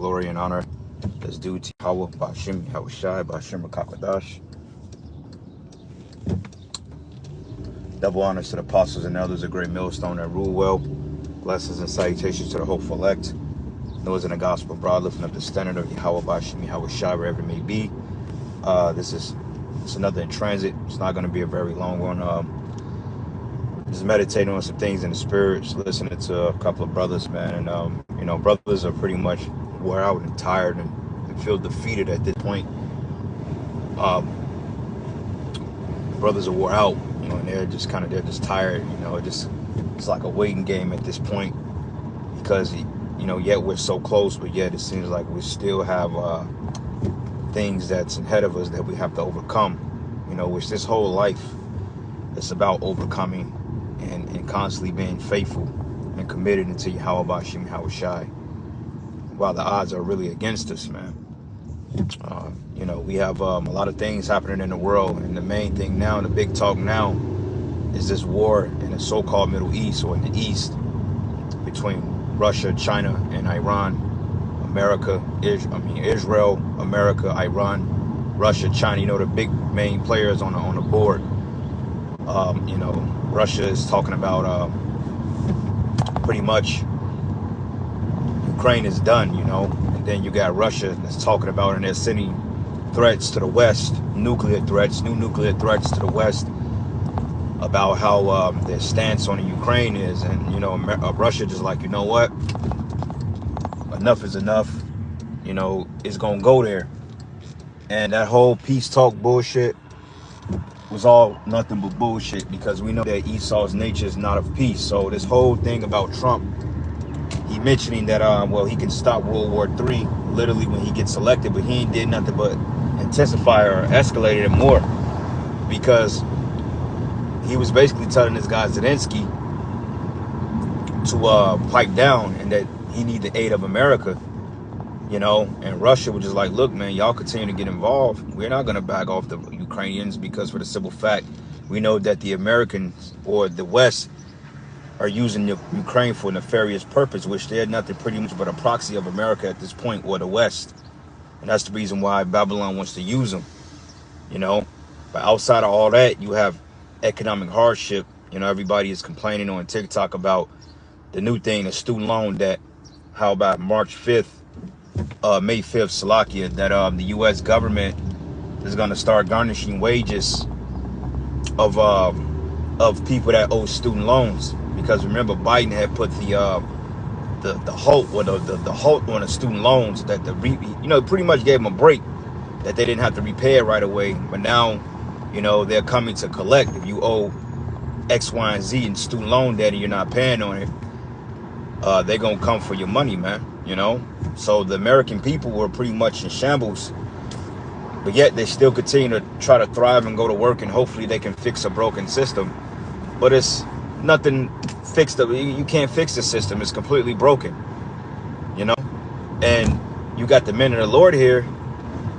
glory, and honor is due to Yahweh, Bashim, Yahushai, Bashim, Rakakadash. Double honors to the apostles and elders, a great millstone that rule well. Blessings and salutations to the hopeful elect. Those in the gospel broad, lifting up the standard of Yahweh, Bashim, Yahushai, wherever it may be. It's another in transit. It's not going to be a very long one. Just meditating on some things in the spirit, just listening to a couple of brothers, man. And, brothers are pretty much wore out and tired and feel defeated at this point. Brothers are wore out, and they're just tired, it's like a waiting game at this point because, yet we're so close, but yet it seems like we still have things that's ahead of us that we have to overcome, which this whole life is about overcoming and constantly being faithful and committed into Yahweh Bashim Yahushai while the odds are really against us, man. We have a lot of things happening in the world, and the main thing now, the big talk now, is this war in the so-called Middle East, or in the East, between Russia, China, and Iran, Israel, America, Iran, Russia, China, the big main players on the board. Russia is talking about pretty much Ukraine is done, and then you got Russia that's talking about, and they're sending threats to the West, new nuclear threats to the West about how their stance on the Ukraine is. And, Russia just like, what? Enough is enough. It's going to go there. And that whole peace talk bullshit was all nothing but bullshit, because we know that Esau's nature is not of peace. So this whole thing about Trump, he mentioning that, he can stop World War III literally when he gets elected, but he ain't did nothing but intensify or escalate it more, because he was basically telling this guy Zelensky to pipe down and that he need the aid of America, and Russia was just like, look, man, y'all continue to get involved. We're not going to back off the Ukrainians, because for the simple fact, we know that the Americans or the West are using Ukraine for nefarious purpose, which they're nothing pretty much but a proxy of America at this point, or the West. And that's the reason why Babylon wants to use them, But outside of all that, you have economic hardship. Everybody is complaining on TikTok about the new thing, the student loan debt. How about March 5th, May 5th, Salakia, that the U.S. government is going to start garnishing wages of people that owe student loans. Because remember, Biden had put the halt, or the halt on the student loans, that pretty much gave them a break, that they didn't have to repay it right away. But now, they're coming to collect. If you owe X, Y, and Z in student loan debt and you're not paying on it, they're gonna come for your money, man. So the American people were pretty much in shambles, but yet they still continue to try to thrive and go to work, and hopefully they can fix a broken system. But it's nothing fixed. You can't fix the system. It's completely broken, and you got the men of the Lord here.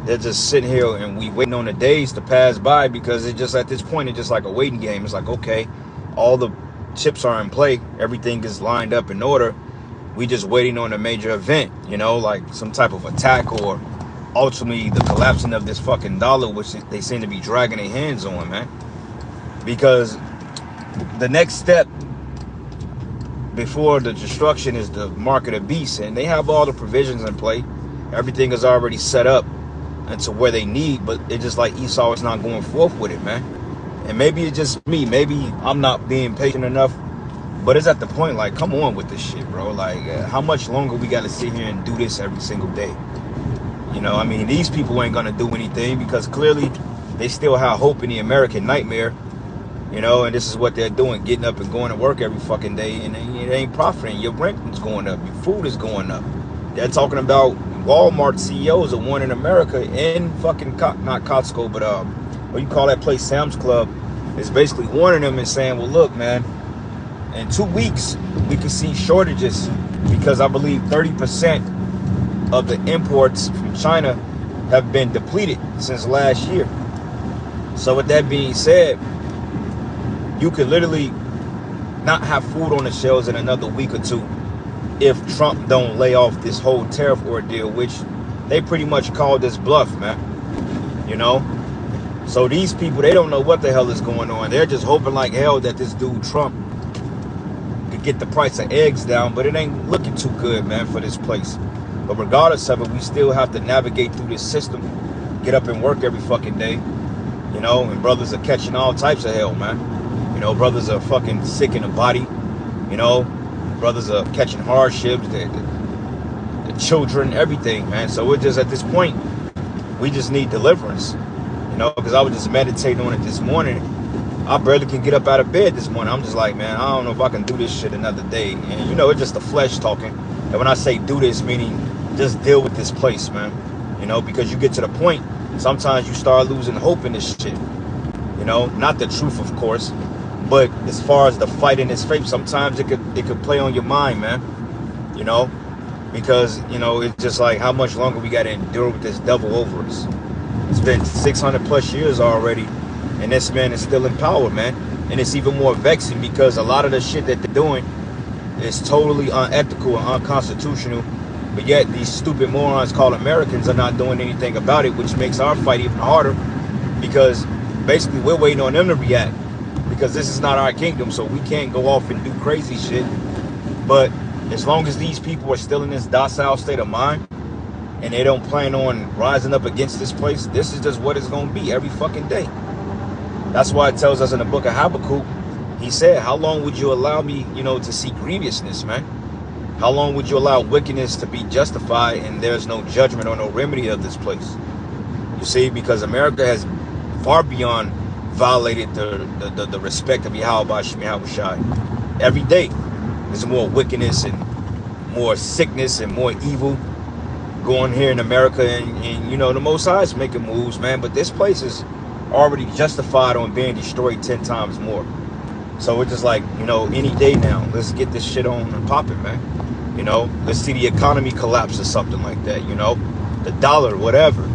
They're just sitting here and we waiting on the days to pass by, because it just, at this point, it's just like a waiting game. It's like, okay, all the chips are in play, everything is lined up in order. We just waiting on a major event, like some type of attack, or ultimately the collapsing of this fucking dollar, which they seem to be dragging their hands on, man. Because the next step before the destruction is the mark of the beast, and they have all the provisions in play. Everything is already set up and to where they need, but it's just like Esau is not going forth with it, man. And maybe it's just me, maybe I'm not being patient enough, but it's at the point, like, come on with this shit, bro. Like, how much longer we got to sit here and do this every single day? These people ain't gonna do anything, because clearly they still have hope in the American nightmare, and this is what they're doing, getting up and going to work every fucking day, and it ain't profiting. Your rent is going up, your food is going up. They're talking about Walmart CEOs, are one in America, in fucking not Costco, but what you call that place, Sam's Club, is basically warning them and saying, well, look, man, in 2 weeks we could see shortages, because I believe 30% of the imports from China have been depleted since last year. So with that being said, you could literally not have food on the shelves in another week or two. if Trump don't lay off this whole tariff ordeal, which they pretty much called this bluff, man. You know? So these people, they don't know what the hell is going on. They're just hoping like hell that this dude Trump could get the price of eggs down, but it ain't looking too good, man, for this place. But regardless of it, we still have to navigate through this system, get up and work every fucking day, you know, and brothers are catching all types of hell, man. You know, brothers are fucking sick in the body, you know, brothers are catching hardships, the children, everything, man. So we're just, at this point, we just need deliverance, you know, because I was just meditating on it this morning. I barely can get up out of bed this morning. I'm just like, man, I don't know if I can do this shit another day. And, you know, it's just the flesh talking. And when I say do this, meaning just deal with this place, man. You know, because you get to the point, sometimes you start losing hope in this shit. You know, not the truth, of course. But as far as the fight in this faith, sometimes it could play on your mind, man. You know, because, you know, it's just like how much longer we got to endure with this devil over us. It's been 600 plus years already. And this man is still in power, man. And it's even more vexing because a lot of the shit that they're doing is totally unethical and unconstitutional. But yet these stupid morons called Americans are not doing anything about it, which makes our fight even harder because basically we're waiting on them to react because this is not our kingdom, so we can't go off and do crazy shit. But as long as these people are still in this docile state of mind and they don't plan on rising up against this place, this is just what it's going to be every fucking day. That's why it tells us in the book of Habakkuk, he said, how long would you allow me, you know, to see grievousness, man? How long would you allow wickedness to be justified and there's no judgment or no remedy of this place? You see, because America has far beyond violated the respect of Yahweh Shai. Every day, there's more wickedness and more sickness and more evil going here in America. And you know, the Most High is making moves, man. But this place is already justified on being destroyed 10 times more. So we're just like, you know, any day now, let's get this shit on and popping, man. You know, let's see the economy collapse or something like that, you know, the dollar, whatever,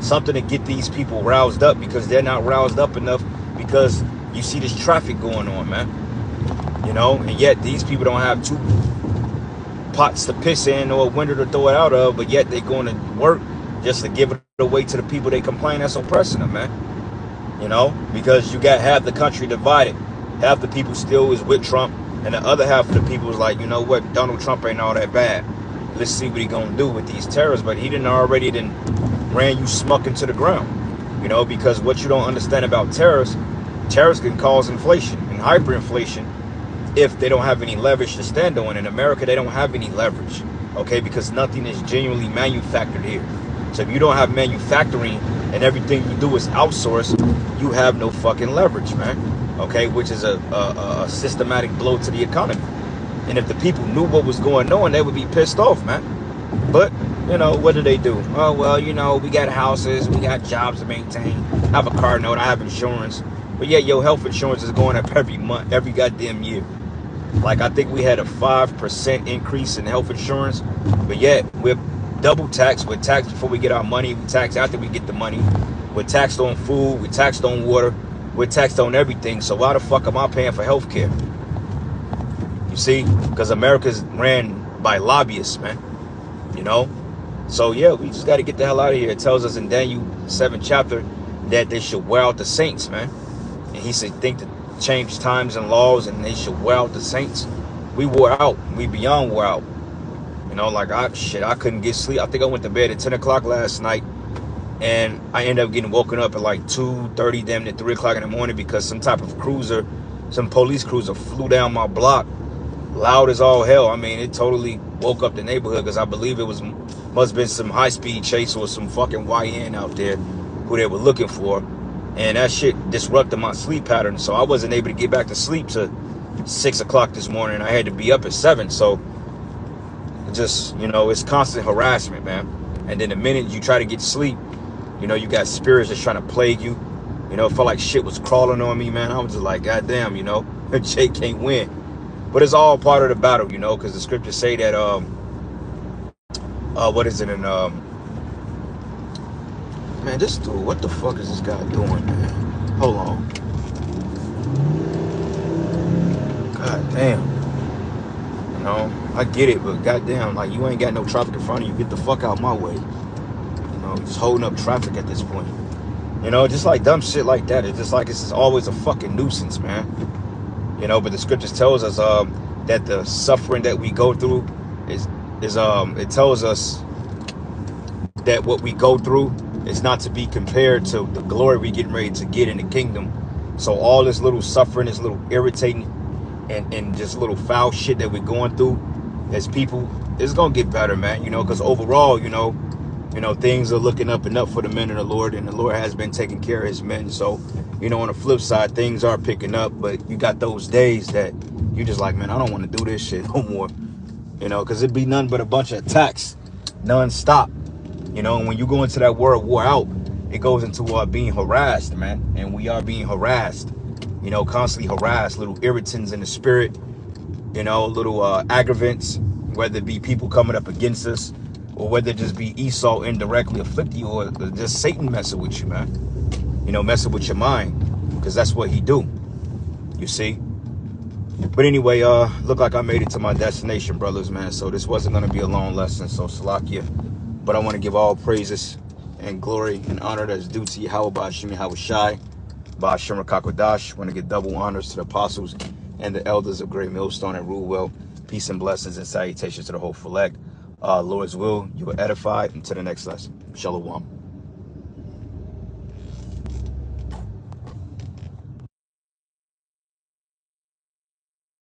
something to get these people roused up because they're not roused up enough because you see this traffic going on, man, you know, and yet these people don't have two pots to piss in or a window to throw it out of, but yet they're going to work just to give it away to the people they complain that's oppressing them, man. You know, because you got half the country divided. Half the people still is with Trump, and the other half of the people is like, you know what, Donald Trump ain't all that bad. Let's see what he gonna do with these terrorists. But he didn't already ran you smuck into the ground. You know, because what you don't understand about terrorists can cause inflation and hyperinflation if they don't have any leverage to stand on. In America, they don't have any leverage, okay, because nothing is genuinely manufactured here. So if you don't have manufacturing and everything you do is outsourced, you have no fucking leverage, man. Okay, which is a systematic blow to the economy. And if the people knew what was going on, they would be pissed off, man. But, you know, what do? Oh, well, you know, we got houses, we got jobs to maintain. I have a car note, I have insurance. But yet your health insurance is going up every month, every goddamn year. Like, I think we had a 5% increase in health insurance. But yet, we're double taxed. We're taxed before we get our money. We tax after we get the money. We're taxed on food. We're taxed on water. We're taxed on everything. So why the fuck am I paying for health care? You see? Because America's ran by lobbyists, man. You know? So, yeah, we just got to get the hell out of here. It tells us in Daniel 7th chapter that they should wear out the saints, man. And he said, think to change times and laws, and they should wear out the saints. We wore out. We beyond wore out. You know, like, I couldn't get sleep. I think I went to bed at 10 o'clock last night. And I ended up getting woken up at like 2:30, damn near 3 o'clock in the morning because some type of cruiser, some police cruiser flew down my block, loud as all hell. I mean, it totally woke up the neighborhood because I believe it must have been some high-speed chase or some fucking YN out there who they were looking for. And that shit disrupted my sleep pattern. So I wasn't able to get back to sleep till 6 o'clock this morning. I had to be up at 7. So just, you know, it's constant harassment, man. And then the minute you try to get to sleep, you know, you got spirits that's trying to plague you. You know, it felt like shit was crawling on me, man. I was just like, goddamn, you know, Jay can't win. But it's all part of the battle, you know, because the scriptures say that, what is it in, man, this dude, what the fuck is this guy doing, man? Hold on. God damn. You know, I get it, but goddamn, like, you ain't got no traffic in front of you. Get the fuck out my way. You know, just holding up traffic at this point. You know, just like dumb shit like that. It's just like it's just always a fucking nuisance, man. You know, but the scriptures tells us that the suffering that we go through is it tells us that what we go through is not to be compared to the glory we getting ready to get in the kingdom. So all this little suffering, this little irritating and just little foul shit that we're going through as people, it's gonna get better, man. You know, because overall, you know, things are looking up and up for the men of the Lord, and the Lord has been taking care of his men. So, you know, on the flip side, things are picking up, but you got those days that you just like, man, I don't want to do this shit no more. You know, because it'd be nothing but a bunch of attacks non-stop. You know, and when you go into that word war out, it goes into being harassed, man. And we are being harassed, you know, constantly harassed, little irritants in the spirit, you know, little aggravants, whether it be people coming up against us, or whether it just be Esau indirectly afflicting you, or just Satan messing with you, man. You know, messing with your mind, because that's what he do, you see. But anyway, look like I made it to my destination, brothers, man. So this wasn't going to be a long lesson, so Salakia. But I want to give all praises and glory and honor that's due to Yahweh Ba'ashim Yahweh Shai, Ba'ashim Rakakwadash. I want to give double honors to the apostles and the elders of Great Millstone and Rule Well. Peace and blessings and salutations to the whole select. Lord's will, you are edified. Until the next lesson. Shalom.